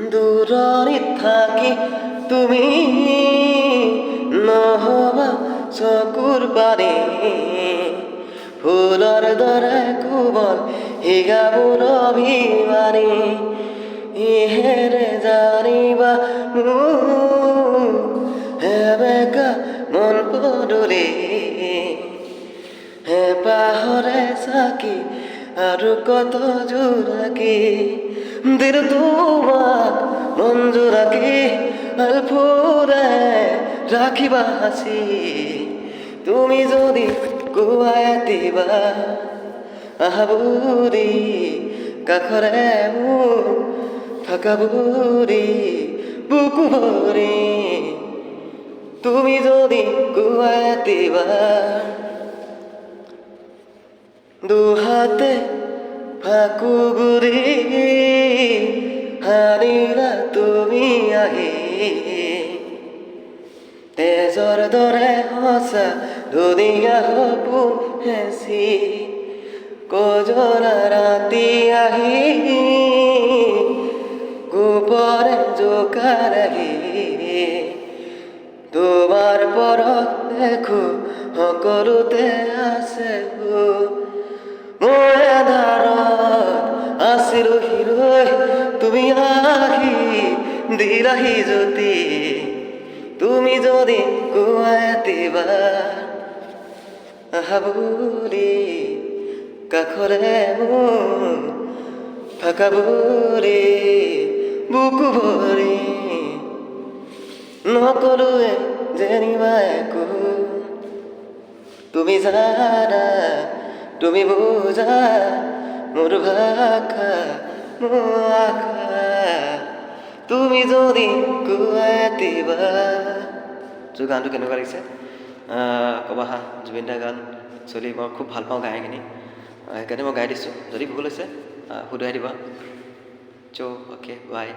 দূৰত থাকি তুমি নহবা চকুৰ পানী ফুলৰ দৰে কোমল হিগাবোৰ অভিমানী ইহেৰে জানিবা মোৰ হেবেকা মন পদূলি হেঁপাহৰে চাকি আৰু কত জোৰাকি দিল তোমাক মঞ্জু রাখি আলফুরে রাখিবা হাসি তুমি যদি গুয়াই দিবা আহাবুরি কাখরে মোৰ থাকাবুরি বুকু ভৰি তুমি যদি গুয়াই দিবা দুহাতে ফাকু গুৰি হাৰিলা তুমি আহি তেজৰ দৰে সঁচা ধুনীয়া সপোন হেঁচি কজলা ৰাতি আহি গোপৰে জোকাৰ আহি তোমাৰ পৰশ দেখো সকলোতে আছে মই আধাৰত আছিলো হিৰৈ তুমি আহি দিলাহি জ্যোতি তুমি যদি গুৱাই দিবা আহাবুলি কাষৰে মোৰ থাকাবুলি বুকু ভৰি নকৰোৱে যেনিবা একো তুমি জানা তুমি বুজা মোৰ ভাষা মোৰ আশা তুমি যদি গুৱাই দিবা গানটো কেনেকুৱা লাগিছে ক'বা হা জুবিন দাৰ গান চলি মই খুব ভাল পাওঁ গায়কখিনি সেইকাৰণে মই গাই দিছোঁ যদি ভুল হৈছে শুধৰাই দিবা অ'কে বাই